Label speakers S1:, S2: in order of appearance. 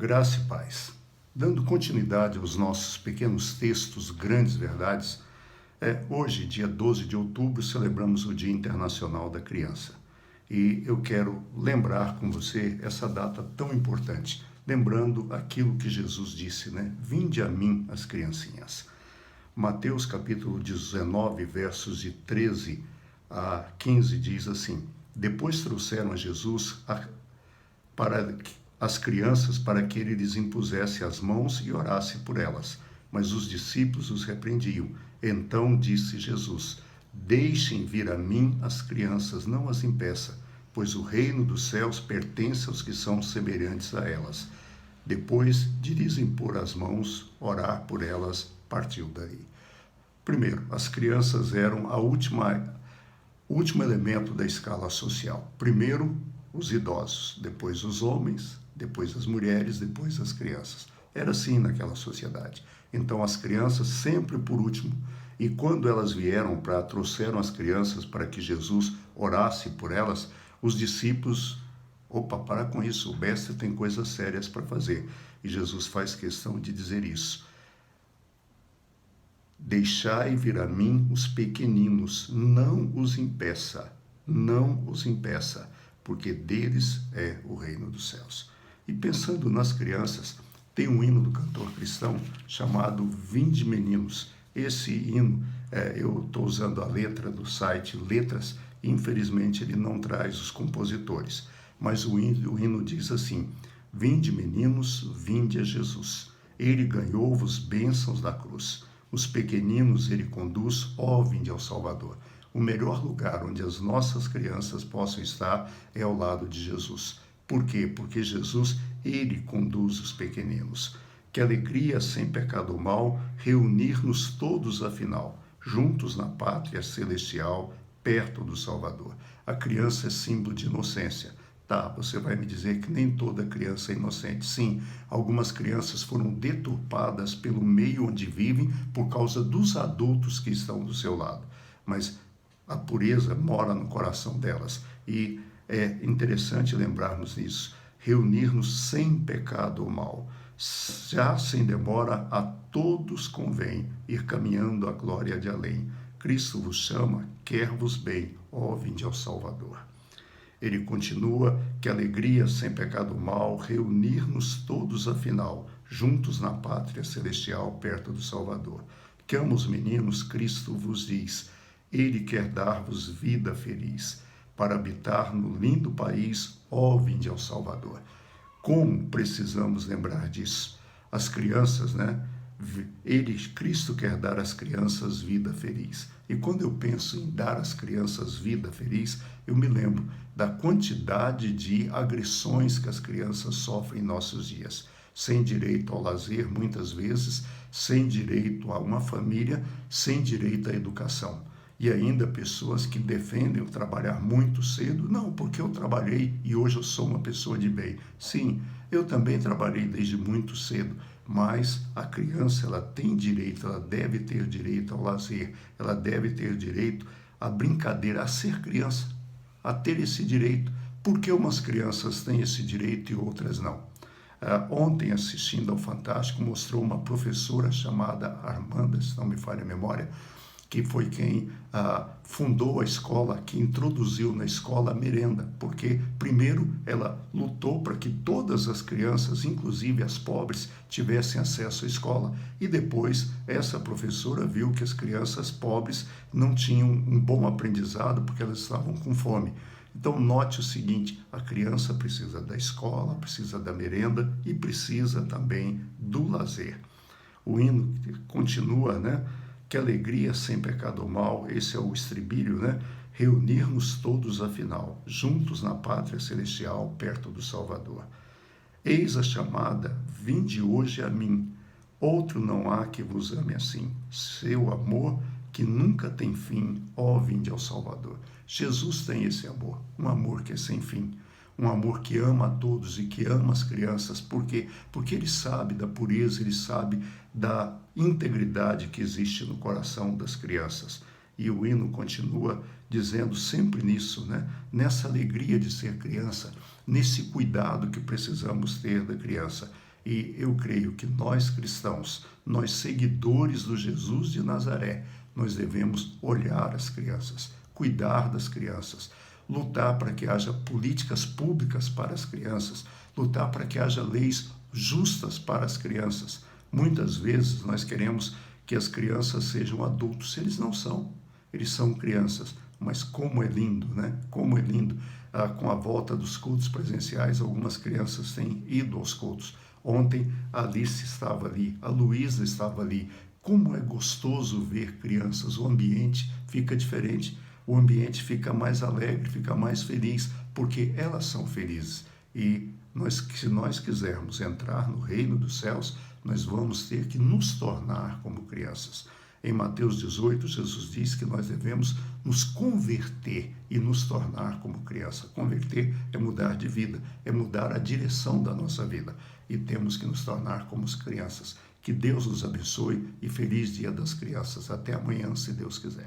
S1: Graça e paz. Dando continuidade aos nossos pequenos textos, grandes verdades, hoje, dia 12 de outubro, celebramos o Dia Internacional da Criança. E eu quero lembrar com você essa data tão importante, lembrando aquilo que Jesus disse, né? Vinde a mim, as criancinhas. Mateus capítulo 19, versos de 13 a 15 diz assim: Depois trouxeram a Jesus para as crianças para que ele lhes impusesse as mãos e orasse por elas. Mas os discípulos os repreendiam. Então disse Jesus: Deixem vir a mim as crianças, não as impeça, pois o reino dos céus pertence aos que são semelhantes a elas. Depois de lhes impor as mãos, orar por elas, partiu daí. Primeiro, as crianças eram o último elemento da escala social. Primeiro, os idosos, depois os homens, depois as mulheres, depois as crianças. Era assim naquela sociedade. Então as crianças sempre por último. E quando elas trouxeram as crianças para que Jesus orasse por elas, os discípulos, para com isso, o mestre tem coisas sérias para fazer. E Jesus faz questão de dizer isso. Deixai vir a mim os pequeninos, não os impeça, porque deles é o reino dos céus. E pensando nas crianças, tem um hino do cantor cristão chamado Vinde Meninos. Esse hino, eu estou usando a letra do site Letras, infelizmente ele não traz os compositores, mas o hino diz assim: Vinde meninos, vinde a Jesus, ele ganhou-vos bênçãos da cruz. Os pequeninos ele conduz, vinde ao Salvador. O melhor lugar onde as nossas crianças possam estar é ao lado de Jesus. Por quê? Porque Jesus, ele conduz os pequeninos. Que alegria sem pecado ou mal, reunir-nos todos afinal, juntos na pátria celestial, perto do Salvador. A criança é símbolo de inocência. Tá, você vai me dizer que nem toda criança é inocente. Sim, algumas crianças foram deturpadas pelo meio onde vivem por causa dos adultos que estão do seu lado. Mas a pureza mora no coração delas. E é interessante lembrarmos disso. Reunir-nos sem pecado ou mal. Já sem demora, a todos convém ir caminhando à glória de além. Cristo vos chama, quer-vos bem, vinde ao Salvador. Ele continua: que alegria sem pecado mal, reunir-nos todos afinal, juntos na pátria celestial, perto do Salvador. Que amo os meninos, Cristo vos diz, ele quer dar-vos vida feliz, para habitar no lindo país, vinde ao Salvador. Como precisamos lembrar disso? As crianças, né? Cristo quer dar às crianças vida feliz. E quando eu penso em dar às crianças vida feliz, eu me lembro da quantidade de agressões que as crianças sofrem em nossos dias. Sem direito ao lazer, muitas vezes, sem direito a uma família, sem direito à educação. E ainda pessoas que defendem o trabalhar muito cedo. Não, porque eu trabalhei e hoje eu sou uma pessoa de bem. Sim, eu também trabalhei desde muito cedo, mas a criança, ela tem direito, ela deve ter direito ao lazer, ela deve ter direito à brincadeira, a ser criança, a ter esse direito. Por que umas crianças têm esse direito e outras não? Ontem, assistindo ao Fantástico, mostrou uma professora chamada Armanda, se não me falha a memória, que foi quem fundou a escola, que introduziu na escola a merenda, porque primeiro ela lutou para que todas as crianças, inclusive as pobres, tivessem acesso à escola, e depois essa professora viu que as crianças pobres não tinham um bom aprendizado porque elas estavam com fome. Então note o seguinte: a criança precisa da escola, precisa da merenda e precisa também do lazer. O hino continua, né? Que alegria sem pecado ou mal, esse é o estribilho, né? Reunir-nos todos afinal, juntos na pátria celestial, perto do Salvador. Eis a chamada, vinde hoje a mim, outro não há que vos ame assim, seu amor que nunca tem fim, vinde ao Salvador. Jesus tem esse amor, um amor que é sem fim. Um amor que ama a todos e que ama as crianças. Por quê? Porque ele sabe da pureza, ele sabe da integridade que existe no coração das crianças. E o hino continua dizendo sempre nisso, né? Nessa alegria de ser criança, nesse cuidado que precisamos ter da criança. E eu creio que nós cristãos, nós seguidores do Jesus de Nazaré, nós devemos olhar as crianças, cuidar das crianças, lutar para que haja políticas públicas para as crianças, lutar para que haja leis justas para as crianças. Muitas vezes nós queremos que as crianças sejam adultos, eles não são, eles são crianças, mas como é lindo, né? Como é lindo. Com a volta dos cultos presenciais, algumas crianças têm ido aos cultos. Ontem a Alice estava ali, a Luísa estava ali. Como é gostoso ver crianças, o ambiente fica diferente, o ambiente fica mais alegre, fica mais feliz, porque elas são felizes. E se nós quisermos entrar no reino dos céus, nós vamos ter que nos tornar como crianças. Em Mateus 18, Jesus diz que nós devemos nos converter e nos tornar como criança. Converter é mudar de vida, é mudar a direção da nossa vida. E temos que nos tornar como crianças. Que Deus nos abençoe e feliz Dia das Crianças. Até amanhã, se Deus quiser.